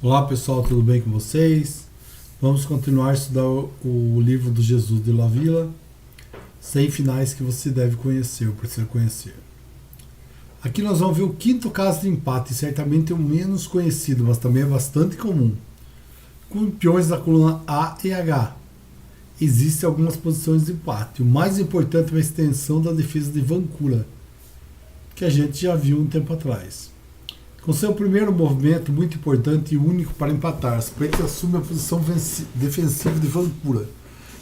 Olá pessoal, tudo bem com vocês? Vamos continuar a estudar o livro do Jesus de La Villa, 100 finais que você deve conhecer ou precisa conhecer. Aqui nós vamos ver o quinto caso de empate, certamente o menos conhecido, mas também é bastante comum. Com peões da coluna A e H, existem algumas posições de empate. O mais importante é a extensão da defesa de Vancouver, que a gente já viu um tempo atrás. Com seu primeiro movimento, muito importante e único para empatar, as pretas assumem a posição defensiva de Vancouver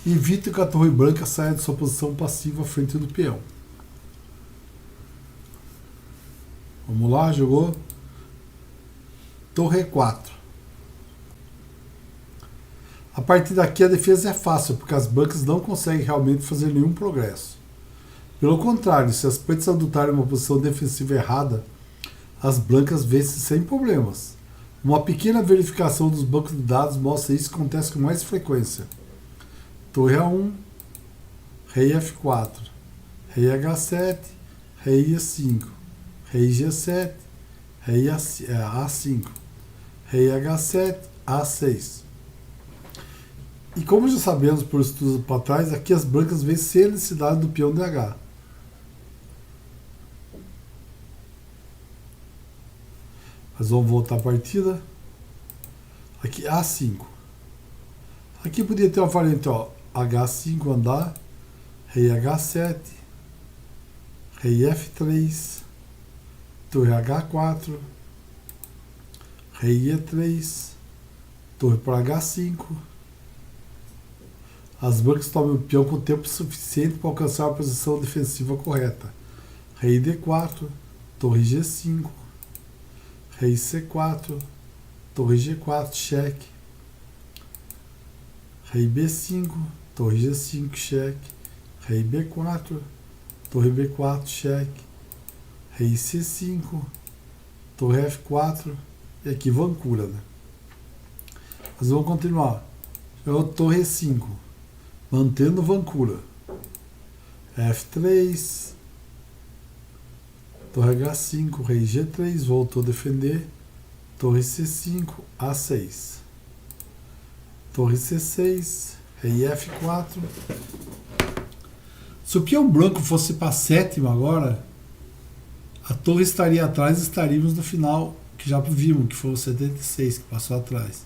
e evitam que a torre branca saia de sua posição passiva à frente do peão. Vamos lá, jogou. Torre E4. A partir daqui a defesa é fácil, porque as brancas não conseguem realmente fazer nenhum progresso. Pelo contrário, se as pretas adotarem uma posição defensiva errada, as brancas vencem sem problemas. Uma pequena verificação dos bancos de dados mostra isso que acontece com mais frequência. Torre A1, rei F4, rei H7, rei E5, rei G7, rei A5, rei H7, A6. E como já sabemos por estudos para trás, aqui as brancas vencem sem a necessidade do peão DH. Mas vamos voltar a partida. Aqui A5. Aqui podia ter uma variante, ó, H5 andar, rei H7, rei F3, torre H4, rei E3, torre para H5. As brancas tomam o peão com tempo suficiente para alcançar a posição defensiva correta. Rei D4, torre G5, rei C4, torre G4, cheque, rei B5, torre G5, cheque, rei B4, torre B4, cheque, rei C5, torre F4, e aqui Vancouver, né? Mas vamos continuar. Torre E5, mantendo Vancouver, F3, torre H5, rei G3, voltou a defender, torre C5, A6, torre C6, rei F4. Se o peão branco fosse para a sétima agora, a torre estaria atrás e estaríamos no final, que já vimos, que foi o 76, que passou atrás.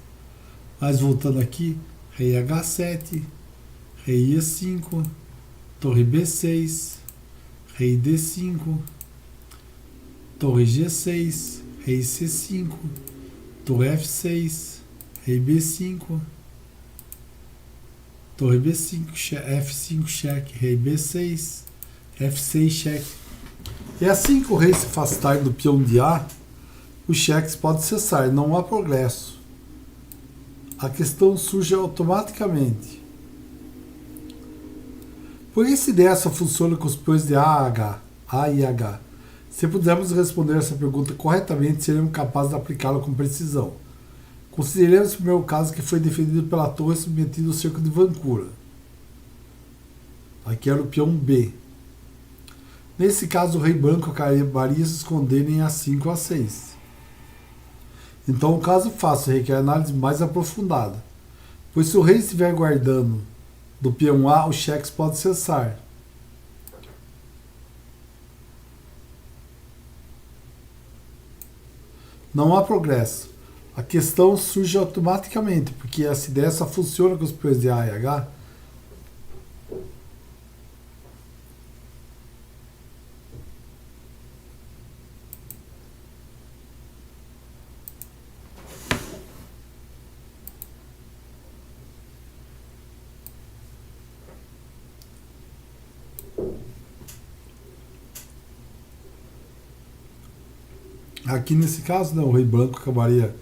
Mas voltando aqui, rei H7, rei E5, torre B6, rei D5, torre G6, rei C5, torre F6, rei B5, torre B5, F5, cheque, rei B6, F6, cheque. E assim que o rei se afastar do peão de A, os cheques podem cessar, não há progresso. A questão surge automaticamente. Por que essa ideia só funciona com os peões de A e H? Se pudermos responder essa pergunta corretamente, seremos capazes de aplicá-la com precisão. Consideremos o primeiro caso que foi defendido pela torre submetido ao cerco de Vancouver. Aqui era o peão B. Nesse caso, o rei branco acabaria se escondendo em A5 ou A6. Então, o caso fácil requer análise mais aprofundada, pois se o rei estiver guardando do peão A, os cheques podem cessar. Não há progresso. A questão surge automaticamente, porque essa ideia só funciona com os peões de A e H. Aqui nesse caso, não, o rei branco acabaria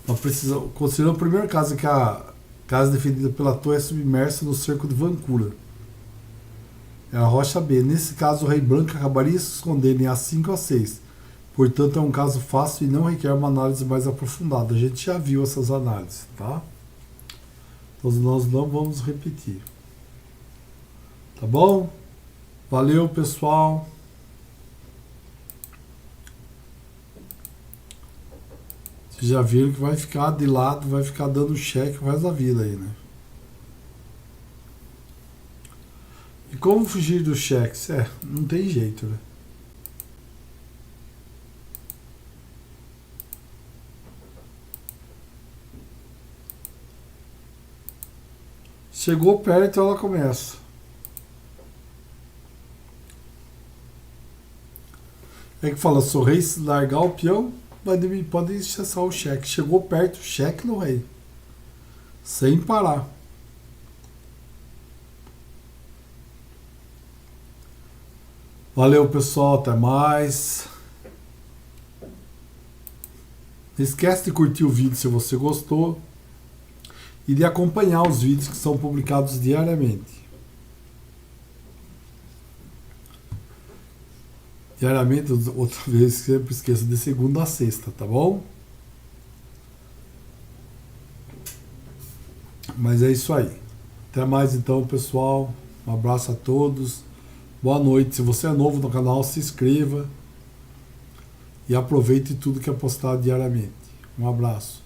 uma precisão. Considerando o primeiro caso que a casa defendida pela torre é submersa no cerco de Vancouver. É a rocha B. Nesse caso, o rei branco acabaria se escondendo em A5 ou A6. Portanto, é um caso fácil e não requer uma análise mais aprofundada. A gente já viu essas análises, tá? Então, nós não vamos repetir. Tá bom? Valeu, pessoal! Vocês já viram que vai ficar de lado, vai ficar dando cheque o resto da vida aí, né? E como fugir dos cheques? Não tem jeito, né? Chegou perto, ela começa. É que fala, se o rei largar o peão, pode cessar o cheque. Chegou perto, cheque no rei. Sem parar. Valeu, pessoal. Até mais. Não esquece de curtir o vídeo se você gostou. E de acompanhar os vídeos que são publicados diariamente. Diariamente, outra vez, sempre esqueça, de segunda a sexta, tá bom? Mas é isso aí. Até mais então, pessoal. Um abraço a todos. Boa noite. Se você é novo no canal, se inscreva. E aproveite tudo que é postado diariamente. Um abraço.